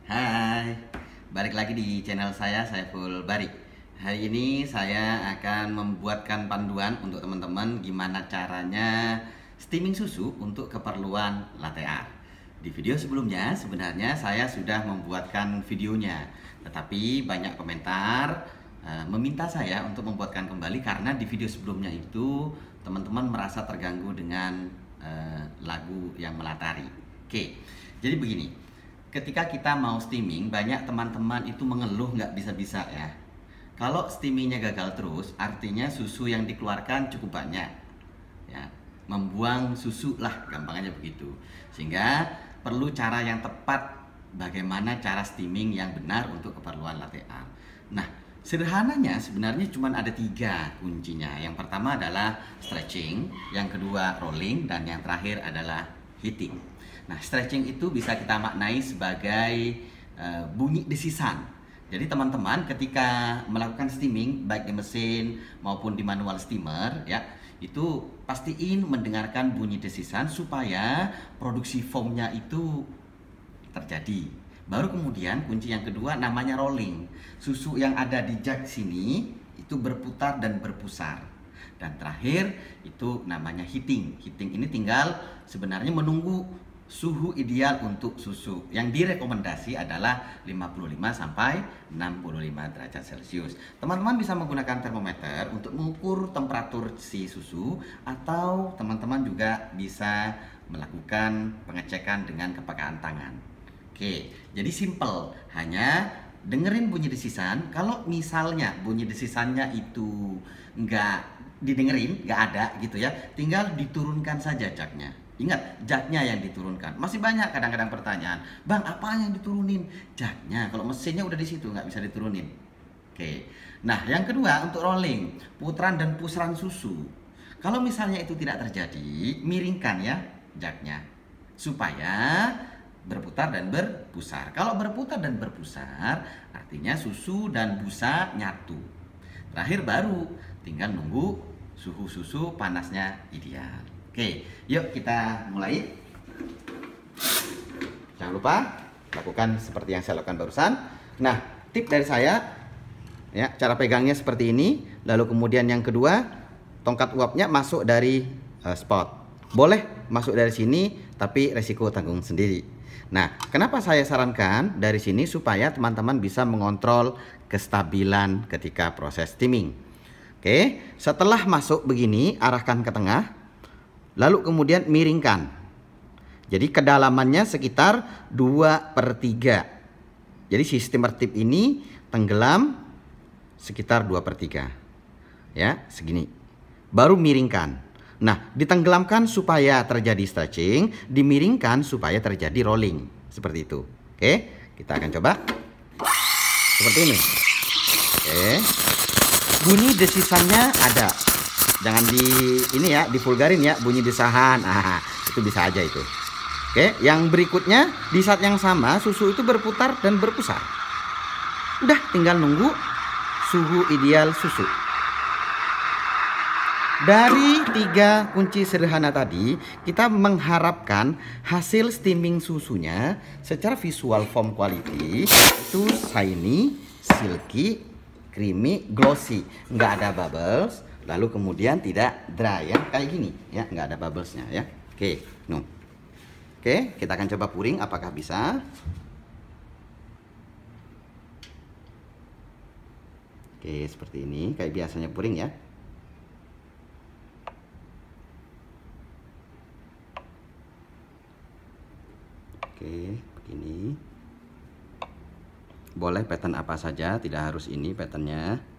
Hai, balik lagi di channel saya Saiful Barik. Hari ini saya akan membuatkan panduan untuk teman-teman gimana caranya steaming susu untuk keperluan latte art. Di video sebelumnya sebenarnya saya sudah membuatkan videonya, tetapi banyak komentar meminta saya untuk membuatkan kembali karena di video sebelumnya itu teman-teman merasa terganggu dengan lagu yang melatari. Oke, jadi begini. Ketika kita mau steaming, banyak teman-teman itu mengeluh nggak bisa-bisa ya. Kalau steamingnya gagal terus, artinya susu yang dikeluarkan cukup banyak ya, membuang susu lah, gampangnya begitu. Sehingga perlu cara yang tepat bagaimana cara steaming yang benar untuk keperluan latte art. Nah, sederhananya sebenarnya cuma ada 3 kuncinya. Yang pertama adalah stretching, yang kedua rolling, dan yang terakhir adalah heating. Nah, stretching itu bisa kita maknai sebagai bunyi desisan. Jadi teman-teman ketika melakukan steaming baik di mesin maupun di manual steamer ya, itu pastiin mendengarkan bunyi desisan supaya produksi foamnya itu terjadi. Baru kemudian kunci yang kedua namanya rolling. Susu yang ada di jug sini itu berputar dan berpusar. Dan terakhir itu namanya heating. Heating ini tinggal sebenarnya menunggu suhu ideal untuk susu. Yang direkomendasi adalah 55 sampai 65 derajat Celcius. Teman-teman bisa menggunakan termometer untuk mengukur temperatur si susu, atau teman-teman juga bisa melakukan pengecekan dengan kepekaan tangan. Oke, jadi simple, hanya dengerin bunyi desisan. Kalau misalnya bunyi desisannya itu nggak didengerin, nggak ada gitu ya, tinggal diturunkan saja jugnya. Ingat, jugnya yang diturunkan. Masih banyak kadang-kadang pertanyaan, bang apa yang diturunin? Jugnya, kalau mesinnya udah di situ nggak bisa diturunin. Oke, nah yang kedua untuk rolling, putaran dan pusaran susu. Kalau misalnya itu tidak terjadi, miringkan ya jugnya supaya berputar dan berpusar. Kalau berputar dan berpusar, artinya susu dan busa nyatu. Terakhir baru tinggal nunggu suhu susu panasnya ideal. Oke, yuk kita mulai. Jangan lupa lakukan seperti yang saya lakukan barusan. Nah, tip dari saya ya, cara pegangnya seperti ini. Lalu kemudian yang kedua, tongkat uapnya masuk dari spot. Boleh masuk dari sini, tapi resiko tanggung sendiri. Nah, kenapa saya sarankan dari sini? Supaya teman-teman bisa mengontrol kestabilan ketika proses steaming. Oke, setelah masuk begini, arahkan ke tengah. Lalu kemudian miringkan. Jadi kedalamannya sekitar 2/3. Jadi si steamer tip ini tenggelam sekitar 2/3. Ya, segini. Baru miringkan. Nah, ditenggelamkan supaya terjadi stretching, dimiringkan supaya terjadi rolling. Seperti itu. Oke, kita akan coba. Seperti ini. Oke. Bunyi desisannya ada. Jangan divulgarin ya, bunyi desahan. Itu bisa aja itu. Oke, yang berikutnya di saat yang sama susu itu berputar dan berpusar. Udah tinggal nunggu suhu ideal susu. Dari 3 kunci sederhana tadi, kita mengharapkan hasil steaming susunya secara visual foam quality itu shiny, silky, creamy, glossy, nggak ada bubbles. Lalu kemudian tidak dry ya, kayak gini ya, nggak ada bubblesnya ya. Oke, no. Oke, kita akan coba puring apakah bisa. Oke, seperti ini, kayak biasanya puring ya. Oke, begini. Boleh pattern apa saja, tidak harus ini patternnya.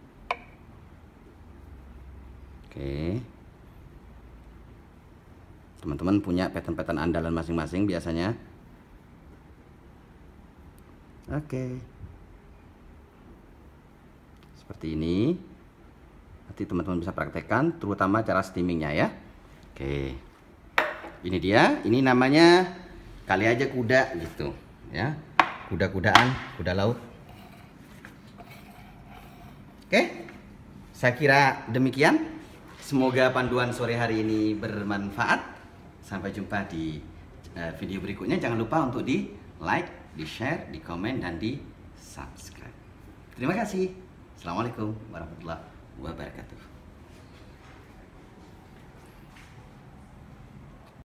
Oke, teman-teman punya pattern-pattern andalan masing-masing biasanya. Oke, seperti ini. Nanti teman-teman bisa praktekkan, terutama cara steamingnya ya. Oke, ini dia. Ini namanya kali aja kuda gitu ya, kuda-kudaan, kuda laut. Oke, saya kira demikian. Semoga panduan sore hari ini bermanfaat. Sampai jumpa di video berikutnya. Jangan lupa untuk di like, di-share, di-komen, dan di-subscribe. Terima kasih. Assalamualaikum warahmatullahi wabarakatuh.